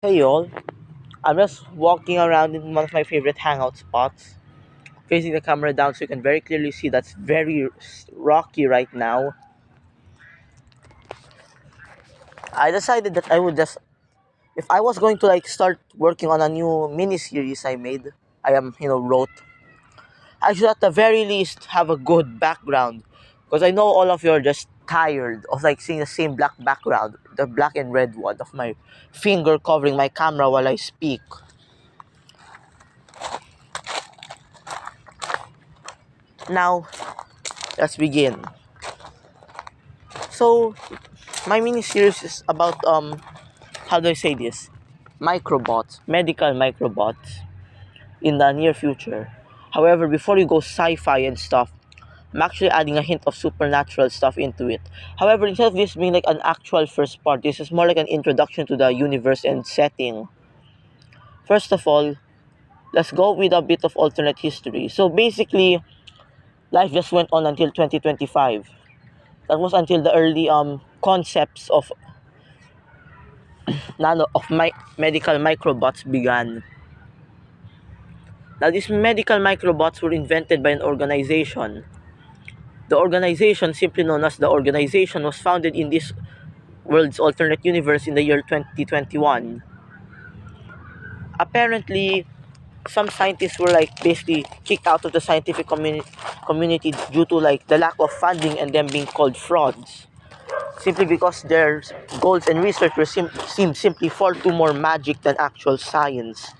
Hey y'all, I'm just walking around in one of my favorite hangout spots, facing the camera down so you can very clearly see that's very rocky right now. I decided that I would just, if I was going to start working on a new mini series wrote, I should at the very least have a good background. Because I know all of you are just tired of seeing the same black background, the black and red one of my finger covering my camera while I speak. Now, let's begin. So, my mini series is about how do I say this? Microbots, medical microbots in the near future. However, before you go sci-fi and stuff, I'm actually adding a hint of supernatural stuff into it. However, instead of this being like an actual first part, this is more like an introduction to the universe and setting. First of all, let's go with a bit of alternate history. So basically, life just went on until 2025. That was until the early concepts of medical microbots began. Now, these medical microbots were invented by an organization. The organization, simply known as the organization, was founded in this world's alternate universe in the year 2021. Apparently, some scientists were basically kicked out of the scientific community due to the lack of funding and them being called frauds. Simply because their goals and research seemed simply far too more magic than actual science.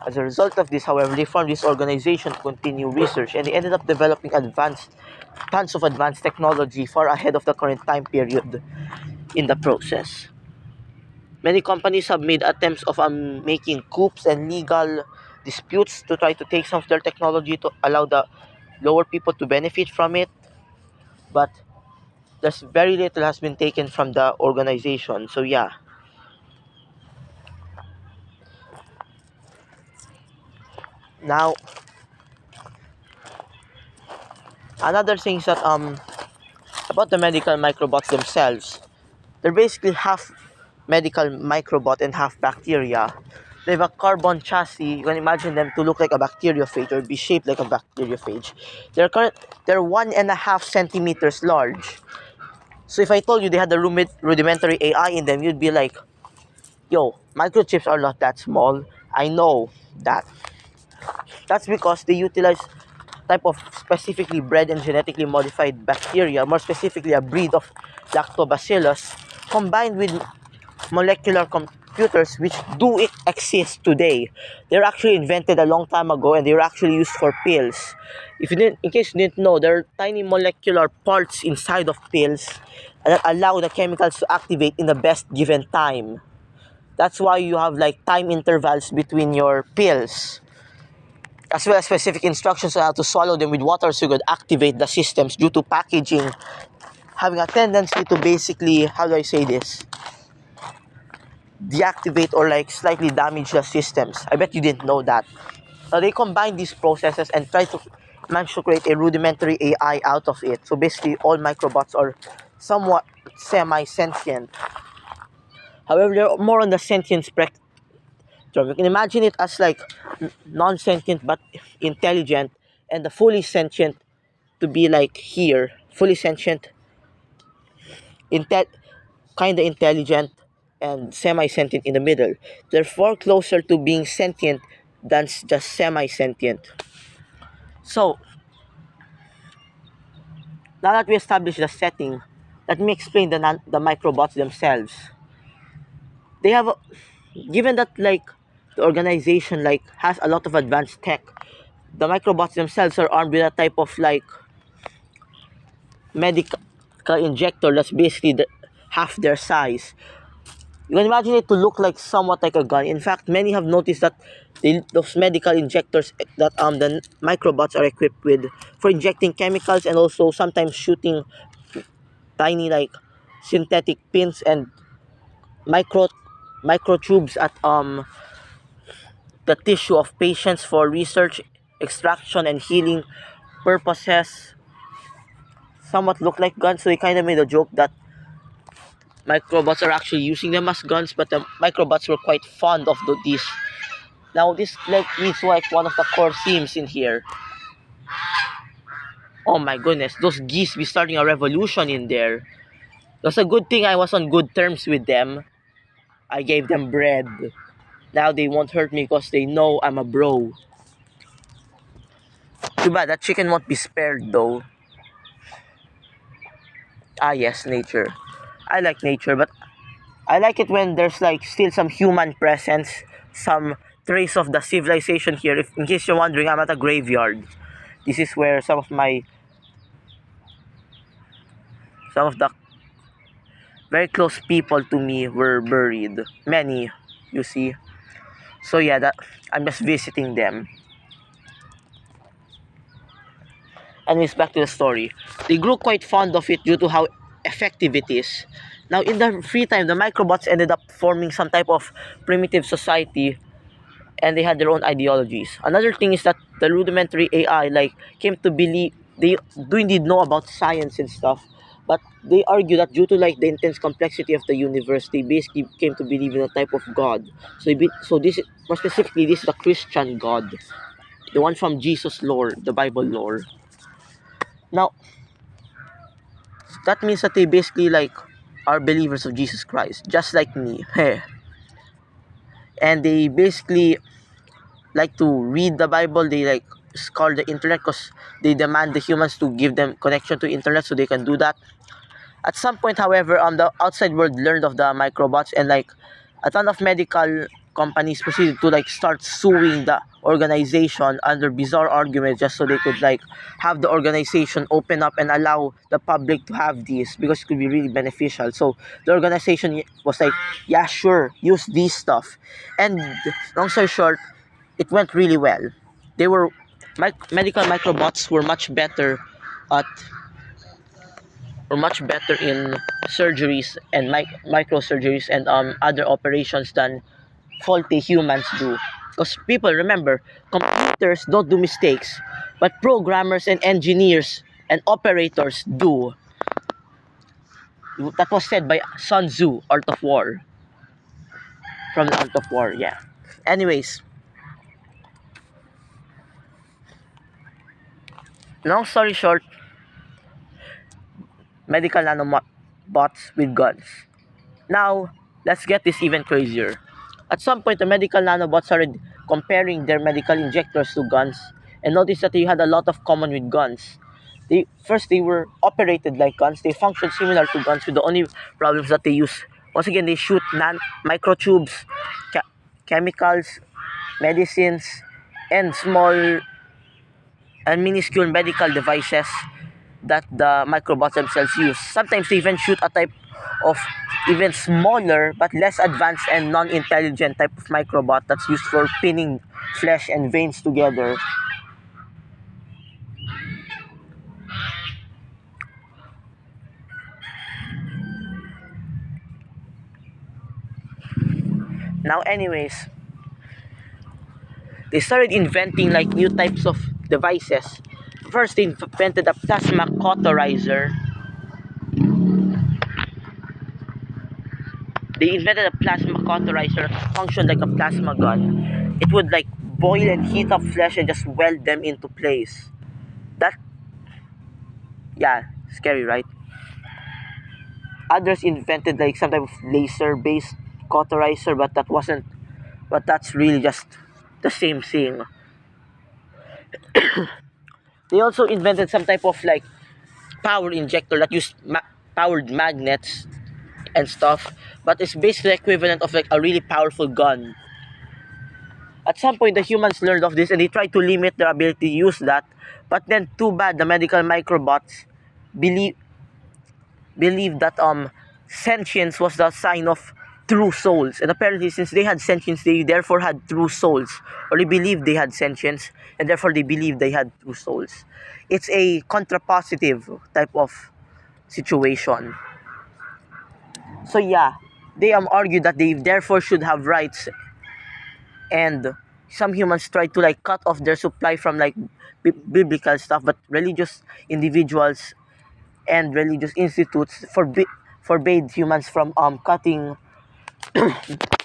As a result of this, however, they formed this organization to continue research, and they ended up developing tons of advanced technology far ahead of the current time period in the process. Many companies have made attempts of making coups and legal disputes to try to take some of their technology to allow the lower people to benefit from it, but there's very little has been taken from the organization. So yeah. Now, another thing is that about the medical microbots themselves, they're basically half medical microbot and half bacteria. They have a carbon chassis. You can imagine them to look like a bacteriophage or be shaped like a bacteriophage. They're current, they're 1.5 centimeters large. So if I told you they had a rudimentary AI in them, you'd be like, "Yo, microchips are not that small." I know that. That's because they utilize type of specifically bred and genetically modified bacteria, more specifically a breed of lactobacillus, combined with molecular computers which exist today. They were actually invented a long time ago and they were actually used for pills. In case you didn't know, there are tiny molecular parts inside of pills that allow the chemicals to activate in the best given time. That's why you have time intervals between your pills, as well as specific instructions on how to swallow them with water so you could activate the systems due to packaging having a tendency to basically, how do I say this, deactivate or slightly damage the systems. I bet you didn't know that. So they combine these processes and try to manage to create a rudimentary AI out of it. So basically, all microbots are somewhat semi-sentient. However, they're more on the sentient spectrum. You can imagine it as non-sentient but intelligent, and the fully sentient to be here, fully sentient, intel, kind of intelligent, and semi-sentient in the middle. They're far closer to being sentient than just semi-sentient. So, now that we established the setting, let me explain the microbots themselves. They have, given that the organization has a lot of advanced tech, the microbots themselves are armed with a type of medical injector that's basically half their size. You can imagine it to look somewhat like a gun. In fact, many have noticed that those medical injectors that the microbots are equipped with for injecting chemicals and also sometimes shooting tiny synthetic pins and micro microtubes at the tissue of patients for research, extraction, and healing purposes somewhat look like guns. So they kind of made a joke that Microbots are actually using them as guns, but the Microbots were quite fond of these. Now this like leads to like one of the core themes in here. Oh my goodness, those geese be starting a revolution in there. It was a good thing I was on good terms with them. I gave them bread. Now they won't hurt me because they know I'm a bro. Too bad that chicken won't be spared though. Ah yes, nature. I like nature, but I like it when there's like still some human presence, some trace of the civilization here. If in case you're wondering, I'm at a graveyard. This is where some of the very close people to me were buried. Many, you see. So yeah, that I'm just visiting them. Anyways, back to the story. They grew quite fond of it due to how effective it is. Now, in their free time, the microbots ended up forming some type of primitive society, and they had their own ideologies. Another thing is that the rudimentary AI like came to believe they do indeed know about science and stuff, but they argue that due to like the intense complexity of the universe, they basically came to believe in a type of God. So this more specifically, this is the Christian God, the one from Jesus lore, the Bible lore. Now that means that they basically like are believers of Jesus Christ, just like me. And they basically like to read the Bible. They like scour the internet because they demand the humans to give them connection to internet so they can do that. At some point, however, the outside world learned of the microbots, and like a ton of medical companies proceeded to like start suing the organization under bizarre arguments just so they could like have the organization open up and allow the public to have these because it could be really beneficial. So the organization was like, yeah, sure, use these stuff. And long story short, it went really well. They were medical microbots at were much better in surgeries and microsurgeries and other operations than faulty humans do. Because people remember, computers don't do mistakes, but programmers and engineers and operators do. That was said by Sun Tzu, Art of War, from the Art of War. Yeah. Anyways, long story short, medical nanobots with guns. Now, let's get this even crazier. At some point, the medical nanobots started comparing their medical injectors to guns and noticed that they had a lot of common with guns. They were operated like guns. They functioned similar to guns with the only problems that they use. Once again, they shoot microtubes, chemicals, medicines, and small and minuscule medical devices that the microbots themselves use. Sometimes they even shoot a type of even smaller but less advanced and non-intelligent type of microbot that's used for pinning flesh and veins together. Now, anyways, they started inventing like new types of devices. First, they invented a plasma cauterizer. They invented a plasma cauterizer that functioned like a plasma gun. It would like boil and heat up flesh and just weld them into place. That, yeah, scary, right? Others invented like some type of laser-based cauterizer, but that wasn't. But that's really just the same thing. They also invented some type of like power injector that used powered magnets and stuff, but it's basically equivalent of like a really powerful gun. At some point, the humans learned of this and they tried to limit their ability to use that. But then, too bad, the medical microbots believe believed that sentience was the sign of true souls, and apparently since they had sentience, they therefore had true souls, or they believed they had sentience, and therefore they believed they had true souls. It's a contrapositive type of situation. So yeah, they argue that they therefore should have rights, and some humans try to like cut off their supply from like biblical stuff, but religious individuals and religious institutes forbade humans from cutting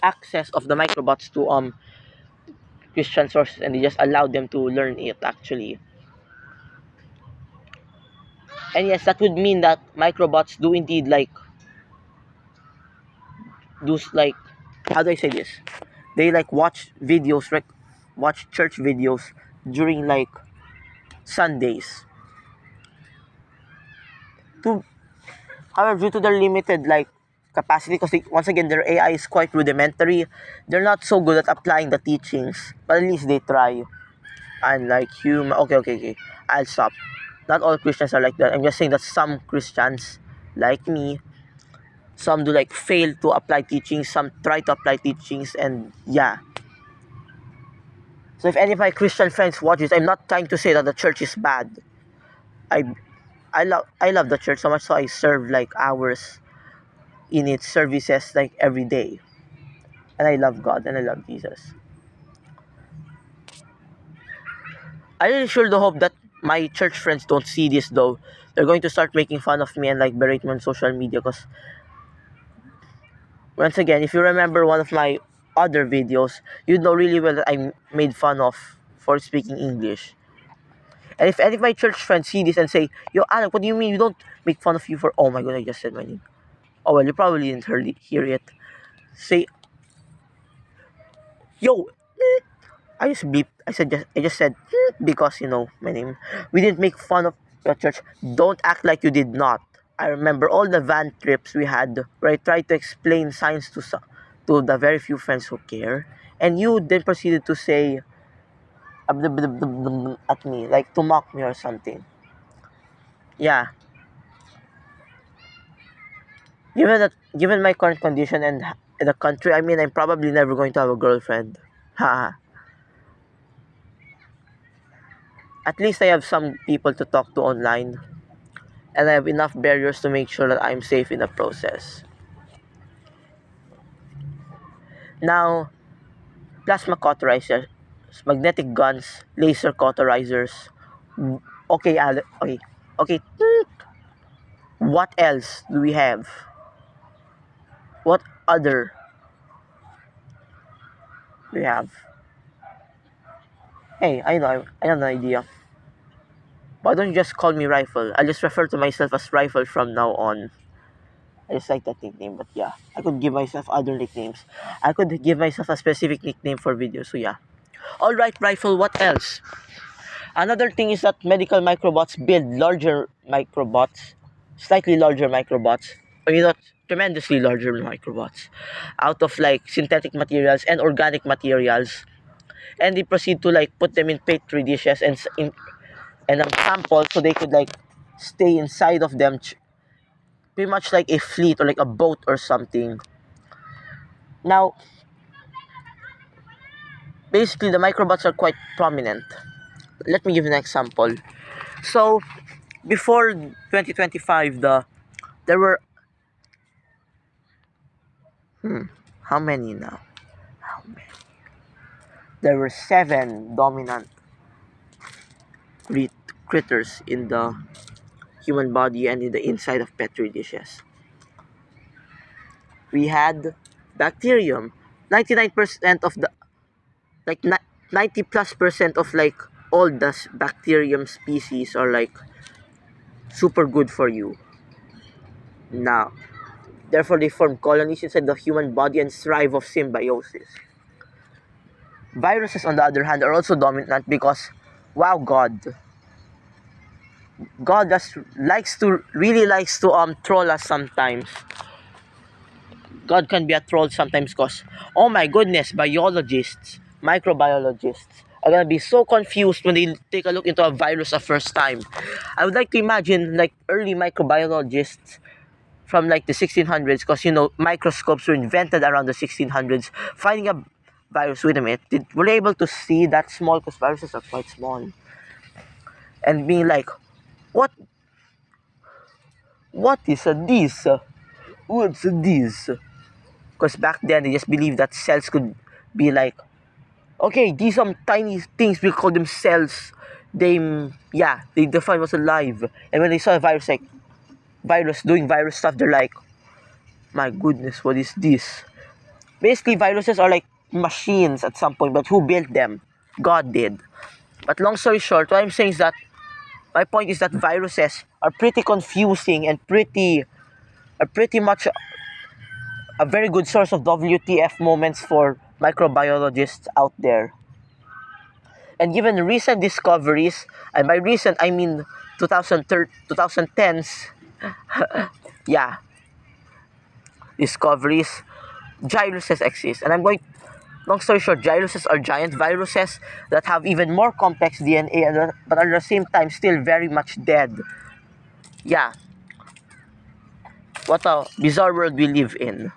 access of the microbots to Christian sources, and they just allowed them to learn it actually. And yes, that would mean that microbots do indeed like do like how do I say this? They like watch videos, watch church videos during like Sundays. To However, due to their limited like capacity, because once again their AI is quite rudimentary, they're not so good at applying the teachings. But at least they try. And like human, okay, I'll stop. Not all Christians are like that. I'm just saying that some Christians, like me, some do like fail to apply teachings, some try to apply teachings, and yeah. So if any of my Christian friends watch this, I'm not trying to say that the church is bad. I I love the church so much, so I serve like hours in its services like every day. And I love God and I love Jesus. I really sure do hope that my church friends don't see this though. They're going to start making fun of me and like berate me on social media, because once again, if you remember one of my other videos, you know really well that I made fun of for speaking English. And if any of my church friends see this and say, "Yo, Alec, what do you mean you don't make fun of you for?" Oh my god, I just said my name. Oh well, you probably didn't hear it. Say, "Yo, I just beep. I just said because you know my name. We didn't make fun of your church. Don't act like you did not. I remember all the van trips we had where I tried to explain science to the very few friends who care, and you then proceeded to say at me, like to mock me or something. Yeah, given my current condition and the country, I mean, I'm probably never going to have a girlfriend. Ha. At least I have some people to talk to online, and I have enough barriers to make sure that I'm safe in the process. Now, plasma cauterizers, magnetic guns, laser cauterizers. Okay, okay, okay. What else do we have? What other do we have? Hey, I have an idea. Why don't you just call me Rifle? I'll just refer to myself as Rifle from now on. I just like that nickname, but yeah, I could give myself other nicknames. I could give myself a specific nickname for videos, so yeah. Alright, Rifle, what else? Another thing is that medical microbots build larger microbots, slightly larger microbots, or you know, tremendously larger microbots, out of like synthetic materials and organic materials, and they proceed to like put them in petri dishes and samples so they could like stay inside of them, pretty much like a fleet or like a boat or something. Now, basically, the microbots are quite prominent. Let me give you an example. So, before 2025, there were how many now? How many? There were seven dominant crit- critters in the human body and in the inside of petri dishes. We had bacterium. 99% of the like 90 plus percent of like all the bacterium species are like super good for you. Now, therefore, they form colonies inside the human body and thrive of symbiosis. Viruses, on the other hand, are also dominant because, wow, God just really likes to troll us sometimes. God can be a troll sometimes because, oh my goodness, biologists, microbiologists are gonna be so confused when they take a look into a virus the first time. I would like to imagine like early microbiologists from like the 1600s, because you know microscopes were invented around the 1600s, finding a virus. Wait a minute, were they able to see that small? Because viruses are quite small, and being like, what what is this? What's this? Because back then they just believed that cells could be like, okay, these some tiny things, we call them cells. They define what's alive. And when they saw a virus, like virus doing virus stuff, they're like, My goodness, what is this? Basically, viruses are like machines at some point, but who built them? God did. But long story short, what I'm saying is that my point is that viruses are pretty confusing and pretty much a very good source of WTF moments for microbiologists out there. And given recent discoveries, and by recent I mean 2010s, yeah, discoveries, viruses exist. And I'm going, long story short, viruses are giant viruses that have even more complex DNA, but at the same time still very much dead. Yeah, what a bizarre world we live in.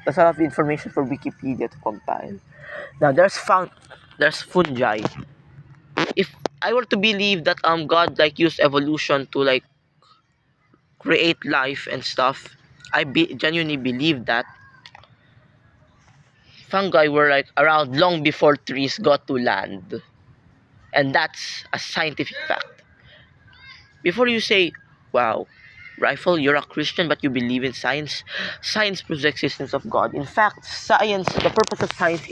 That's a lot of information for Wikipedia to compile. Now there's fungi. If I were to believe that God like used evolution to like create life and stuff, genuinely believe that fungi were like around long before trees got to land. And that's a scientific fact. Before you say, wow, Rifle, you're a Christian but you believe in science, science proves the existence of God. In fact, the purpose of science